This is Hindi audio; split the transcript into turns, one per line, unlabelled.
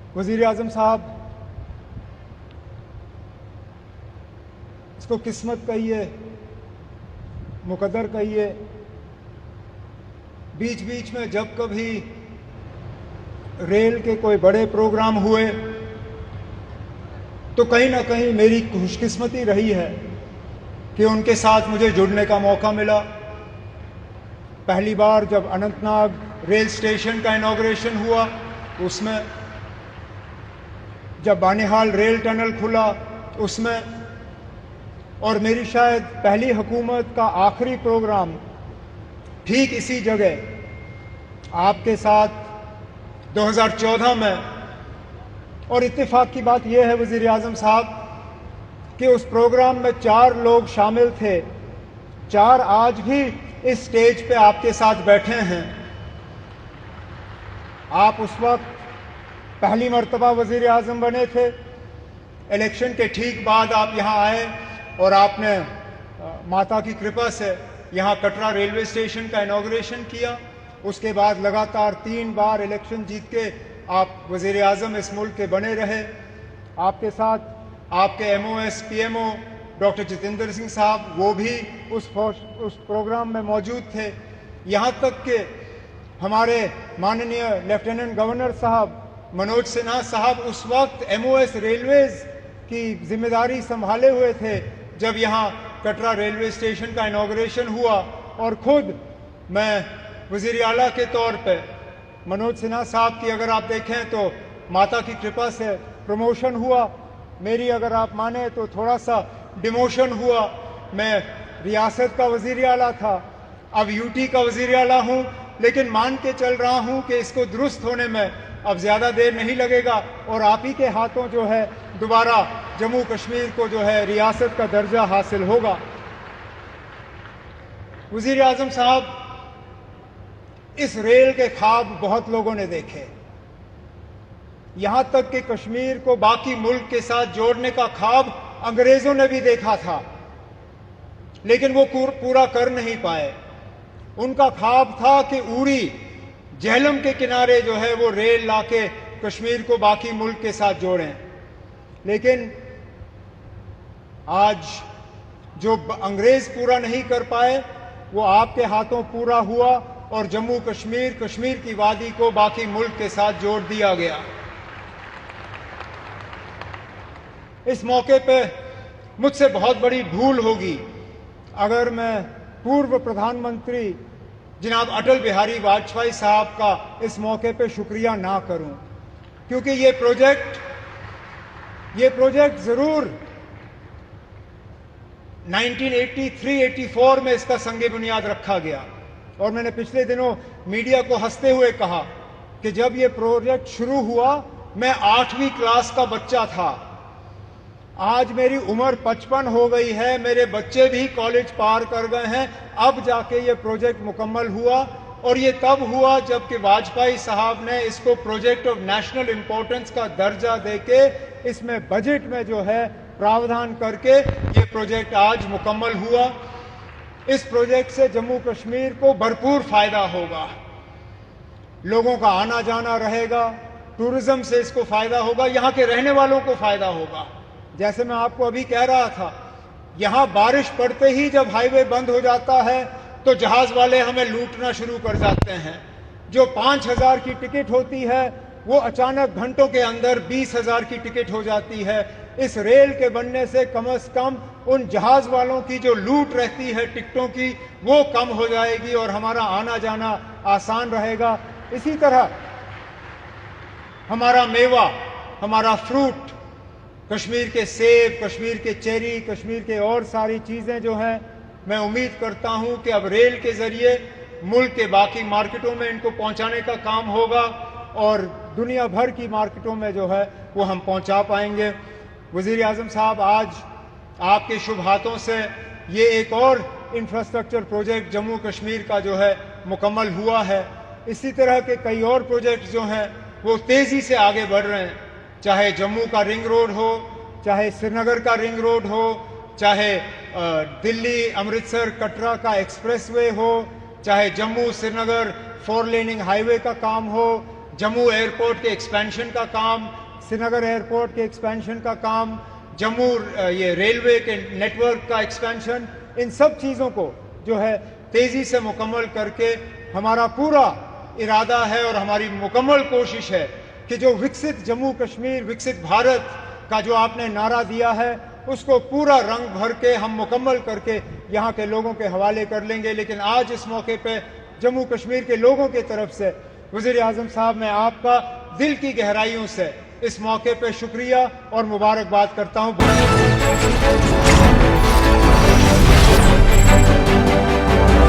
वज़ीर आज़म साहब, इसको किस्मत कहिए, मुकद्दर कहिए, बीच बीच में जब कभी रेल के कोई बड़े प्रोग्राम हुए तो कहीं ना कहीं मेरी खुशकिस्मती रही है कि उनके साथ मुझे जुड़ने का मौका मिला। पहली बार जब अनंतनाग रेल स्टेशन का इनॉग्रेशन हुआ उसमें, जब बानिहाल रेल टनल खुला उसमें, और मेरी शायद पहली हुकूमत का आखिरी प्रोग्राम ठीक इसी जगह आपके साथ 2014 में। और इत्तेफाक की बात यह है वज़ीर आज़म साहब कि उस प्रोग्राम में 4 लोग शामिल थे, 4 आज भी इस स्टेज पे आपके साथ बैठे हैं। आप उस वक्त पहली मर्तबा वज़ीर आज़म बने थे, इलेक्शन के ठीक बाद आप यहाँ आए और आपने माता की कृपा से यहाँ कटरा रेलवे स्टेशन का इनॉग्रेशन किया। उसके बाद लगातार 3 बार इलेक्शन जीत के आप वज़ीर आज़म इस मुल्क के बने रहे। आपके साथ आपके MOS PMO doctor Jitendra Singh साहब, वो भी उस प्रोग्राम में मौजूद थे। यहाँ तक कि हमारे माननीय लेफ्टिनेंट गवर्नर साहब मनोज सिन्हा साहब उस वक्त MOS रेलवेज़ की जिम्मेदारी संभाले हुए थे जब यहाँ कटरा रेलवे स्टेशन का इनॉग्रेशन हुआ। और ख़ुद मैं वज़ीर आला के तौर पे मनोज सिन्हा साहब की अगर आप देखें तो माता की कृपा से प्रमोशन हुआ, मेरी अगर आप माने तो थोड़ा सा डिमोशन हुआ। मैं रियासत का वज़ीर आला था, अब UT का वज़ीर आला हूँ, लेकिन मान के चल रहा हूँ कि इसको दुरुस्त होने में अब ज़्यादा देर नहीं लगेगा और आप ही के हाथों जो है दोबारा जम्मू कश्मीर को जो है रियासत का दर्जा हासिल होगा। वज़ीर आज़म साहब, इस रेल के ख्वाब बहुत लोगों ने देखे, यहां तक कि कश्मीर को बाकी मुल्क के साथ जोड़ने का ख्वाब अंग्रेजों ने भी देखा था, लेकिन वो पूरा कर नहीं पाए। उनका ख्वाब था कि उरी झेलम के किनारे जो है वो रेल लाके कश्मीर को बाकी मुल्क के साथ जोड़ें, लेकिन आज जो अंग्रेज पूरा नहीं कर पाए वो आपके हाथों पूरा हुआ और जम्मू कश्मीर, कश्मीर की वादी को बाकी मुल्क के साथ जोड़ दिया गया। इस मौके पे मुझसे बहुत बड़ी भूल होगी अगर मैं पूर्व प्रधानमंत्री जनाब अटल बिहारी वाजपेयी साहब का इस मौके पे शुक्रिया ना करूं, क्योंकि ये प्रोजेक्ट जरूर 1983-84 में इसका संगे बुनियाद रखा गया। और मैंने पिछले दिनों मीडिया को हंसते हुए कहा कि जब ये प्रोजेक्ट शुरू हुआ मैं 8वीं क्लास का बच्चा था। आज मेरी उम्र 55 हो गई है, मेरे बच्चे भी कॉलेज पार कर गए हैं, अब जाके ये प्रोजेक्ट मुकम्मल हुआ। और ये तब हुआ जबकि वाजपेयी साहब ने इसको प्रोजेक्ट ऑफ नेशनल इंपॉर्टेंस का दर्जा देके इसमें बजट में जो है प्रावधान करके ये प्रोजेक्ट आज मुकम्मल हुआ। इस प्रोजेक्ट से जम्मू कश्मीर को भरपूर फायदा होगा, लोगों का आना जाना रहेगा, टूरिज्म से इसको फायदा होगा, यहाँ के रहने वालों को फायदा होगा। जैसे मैं आपको अभी कह रहा था, यहाँ बारिश पड़ते ही जब हाईवे बंद हो जाता है तो जहाज वाले हमें लूटना शुरू कर जाते हैं। जो 5,000 की टिकट होती है वो अचानक घंटों के अंदर 20,000 की टिकट हो जाती है। इस रेल के बनने से कम उन जहाज वालों की जो लूट रहती है टिकटों की वो कम हो जाएगी और हमारा आना जाना आसान रहेगा। इसी तरह हमारा मेवा, हमारा फ्रूट, कश्मीर के सेब, कश्मीर के चेरी, कश्मीर के और सारी चीज़ें जो हैं, मैं उम्मीद करता हूं कि अब रेल के ज़रिए मुल्क के बाकी मार्केटों में इनको पहुंचाने का काम होगा और दुनिया भर की मार्केटों में जो है वो हम पहुंचा पाएंगे। वज़ीर आज़म साहब, आज आपके शुभ हाथों से ये एक और इंफ्रास्ट्रक्चर प्रोजेक्ट जम्मू कश्मीर का जो है मुकम्मल हुआ है। इसी तरह के कई और प्रोजेक्ट जो हैं वो तेज़ी से आगे बढ़ रहे हैं, चाहे जम्मू का रिंग रोड हो, चाहे श्रीनगर का रिंग रोड हो, चाहे दिल्ली अमृतसर कटरा का एक्सप्रेसवे हो, चाहे जम्मू श्रीनगर 4 लेनिंग हाईवे का काम हो, जम्मू एयरपोर्ट के एक्सपेंशन का काम, श्रीनगर एयरपोर्ट के एक्सपेंशन का काम, जम्मू ये रेलवे के नेटवर्क का एक्सपेंशन, इन सब चीज़ों को जो है तेज़ी से मुकम्मल करके हमारा पूरा इरादा है और हमारी मुकम्मल कोशिश है कि जो विकसित जम्मू कश्मीर, विकसित भारत का जो आपने नारा दिया है उसको पूरा रंग भर के हम मुकम्मल करके यहाँ के लोगों के हवाले कर लेंगे। लेकिन आज इस मौके पे जम्मू कश्मीर के लोगों की तरफ से वज़ीर आज़म साहब, मैं आपका दिल की गहराइयों से इस मौके पे शुक्रिया और मुबारकबाद करता हूँ।